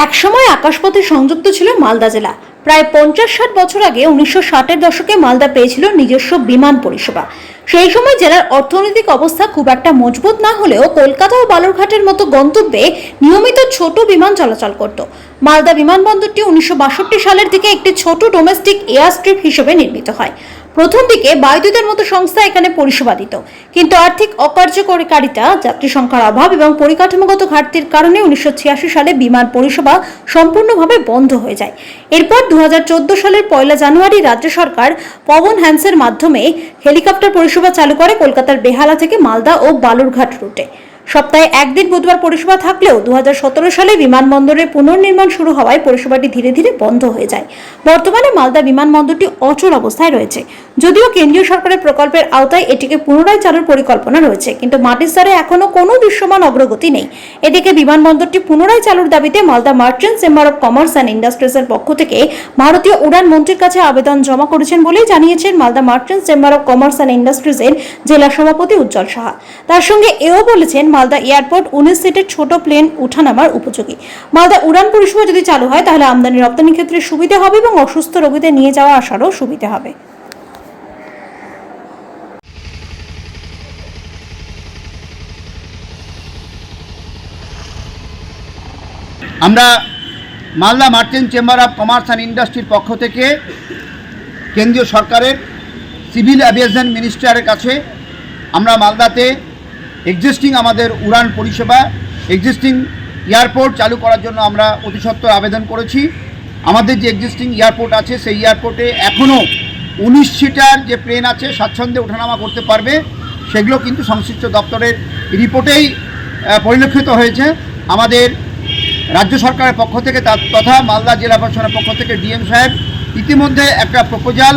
একসময় আকাশপথে সংযুক্ত ছিল মালদা জেলা। প্রায় 50-60 বছর আগে 1960-এর দশকে মালদা পেয়েছিল নিজস্ব বিমান পরিষেবা। সেই সময় জেলার অর্থনৈতিক অবস্থা খুব একটা মজবুত না হলেও কলকাতা ও বালুরঘাটের মতো গন্তব্যে নিয়মিত ছোট বিমান চলাচল করত। মালদা বিমানবন্দরটি 1962 সালের দিকে একটি ছোট ডোমেস্টিক এয়ার স্ট্রিপ হিসেবে নির্মিত হয়। প্রথম দিকে বায়ুদূতের মতো সংস্থা এখানে পরিষেবা দিত, কিন্তু আর্থিক অকার্যকারিতা, যাত্রী সংখ্যার অভাব এবং পরিকাঠামোগত ঘাটতির কারণে 1986 সালে বিমান পরিষেবা সম্পূর্ণভাবে বন্ধ হয়ে যায়। এরপর 2014 সালের 1 জানুয়ারি রাজ্য সরকার পবন হ্যান্সের মাধ্যমে হেলিকপ্টার পরিষেবা চালু করে কলকাতার বেহালা থেকে মালদা ও বালুরঘাট রুটে। সপ্তাহে একদিন বুধবার পরিষেবা থাকলেও 2017 সালে বিমানবন্দরের পুনর্নির্মাণ শুরু হওয়ায় পরিষেবাটি ধীরে ধীরে বন্ধ হয়ে যায়। বর্তমানে মালদা বিমানবন্দরটি অচল অবস্থায় রয়েছে। যদিও কেন্দ্রীয় সরকারের প্রকল্পের আওতায় এটিকে পুনরায় চালুর পরিকল্পনা রয়েছে, কিন্তু মাটির স্তরে এখনো কোনো দৃশ্যমান অগ্রগতি নেই। এদিকে বিমানবন্দরটি পুনরায় চালুর দাবিতে Malda Merchants Chamber of Commerce and ইন্ডাস্ট্রিজের পক্ষ থেকে ভারতীয় উড়ান মন্ত্রীর কাছে আবেদন জমা করেছেন বলেই জানিয়েছেন Malda Merchants Chamber of Commerce and ইন্ডাস্ট্রিজের জেলা সভাপতি উজ্জ্বল সাহা। তার সঙ্গে এও বলেছেন মালদা এয়ারপোর্ট 19 সিটের ছোট প্লেন ওঠানামার উপযোগী। মালদা উড়ান পরিষেবা যদি চালু হয় তাহলে আমদানি রপ্তানি ক্ষেত্রে সুবিধা হবে এবং অসুস্থ রোগীদের নিয়ে যাওয়া আসারও সুবিধা হবে। আমরা Malda merchant chamber of Commerce and ইন্ডাস্ট্রির পক্ষ থেকে কেন্দ্রীয় সরকারের সিভিল অ্যাভিয়েশন মিনিস্টারের কাছে আমরা মালদাতে এক্সিস্টিং আমাদের উড়ান পরিষেবা, এক্সিস্টিং এয়ারপোর্ট চালু করার জন্য আমরা অতি সত্বর আবেদন করেছি। আমাদের যে এক্সিস্টিং এয়ারপোর্ট আছে সেই এয়ারপোর্টে এখনও 19 সিটার যে প্লেন আছে স্বাচ্ছন্দ্যে ওঠানামা করতে পারবে, সেগুলো কিন্তু সংশ্লিষ্ট দপ্তরের রিপোর্টেই পরিলক্ষিত হয়েছে। আমাদের রাজ্য সরকারের পক্ষ থেকে তথা মালদা জেলা প্রশাসনের পক্ষ থেকে ডিএম সাহেব ইতিমধ্যে একটা প্রপোজাল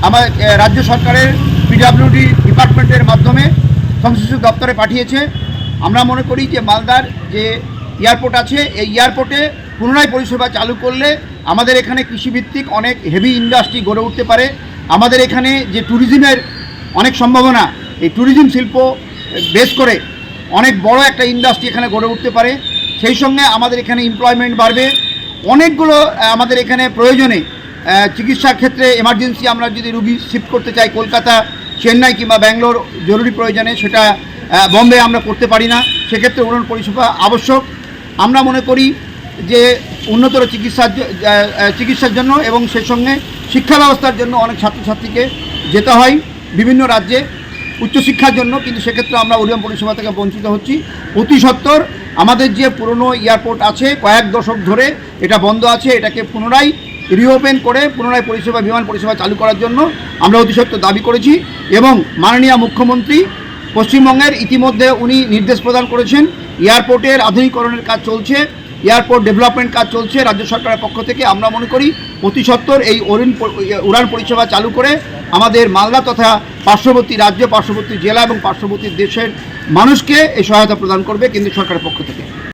আমার রাজ্য সরকারের পিডব্লিউডি ডিপার্টমেন্টের মাধ্যমে সংশ্লিষ্ট দপ্তরে পাঠিয়েছে। আমরা মনে করি যে মালদার যে এয়ারপোর্ট আছে এই এয়ারপোর্টে পুনরায় পরিষেবা চালু করলে আমাদের এখানে কৃষিভিত্তিক অনেক হেভি ইন্ডাস্ট্রি গড়ে উঠতে পারে। আমাদের এখানে যে ট্যুরিজমের অনেক সম্ভাবনা, এই ট্যুরিজম শিল্প বেস করে অনেক বড় একটা ইন্ডাস্ট্রি এখানে গড়ে উঠতে পারে। সেই সঙ্গে আমাদের এখানে এমপ্লয়মেন্ট বাড়বে। অনেকগুলো আমাদের এখানে প্রয়োজনে চিকিৎসার ক্ষেত্রে এমার্জেন্সি আমরা যদি রুগী শিফট করতে চাই কলকাতা, চেন্নাই কিংবা ব্যাঙ্গালোর, জরুরি প্রয়োজনে সেটা বম্বে আমরা করতে পারি না, সেক্ষেত্রে উড়ান পরিষেবা আবশ্যক। আমরা মনে করি যে উন্নতর চিকিৎসার জন্য এবং সেই সঙ্গে শিক্ষা ব্যবস্থার জন্য অনেক ছাত্রছাত্রীকে যেতে হয় বিভিন্ন রাজ্যে উচ্চশিক্ষার জন্য, কিন্তু সেক্ষেত্রে আমরা উড়ান পরিষেবা থেকে বঞ্চিত হচ্ছি। অতি সত্বর আমাদের যে পুরনো এয়ারপোর্ট আছে কয়েক দশক ধরে এটা বন্ধ আছে, এটাকে পুনরায় রিওপেন করে পুনরায় পরিষেবা, বিমান পরিষেবা চালু করার জন্য আমরা অতি সত্বর দাবি করেছি। এবং মাননীয় মুখ্যমন্ত্রী পশ্চিমবঙ্গের ইতিমধ্যে উনি নির্দেশ প্রদান করেছেন। এয়ারপোর্টের আধুনিকরণের কাজ চলছে, এয়ারপোর্ট ডেভেলপমেন্ট কাজ চলছে রাজ্য সরকারের পক্ষ থেকে। আমরা মনে করি অতি সত্বর এই উড়ান পরিষেবা চালু করে আমাদের মালদা তথা পার্শ্ববর্তী রাজ্য, পার্শ্ববর্তী জেলা এবং পার্শ্ববর্তী দেশের মানুষকে এই সহায়তা প্রদান করবে কেন্দ্রীয় সরকারের পক্ষ থেকে।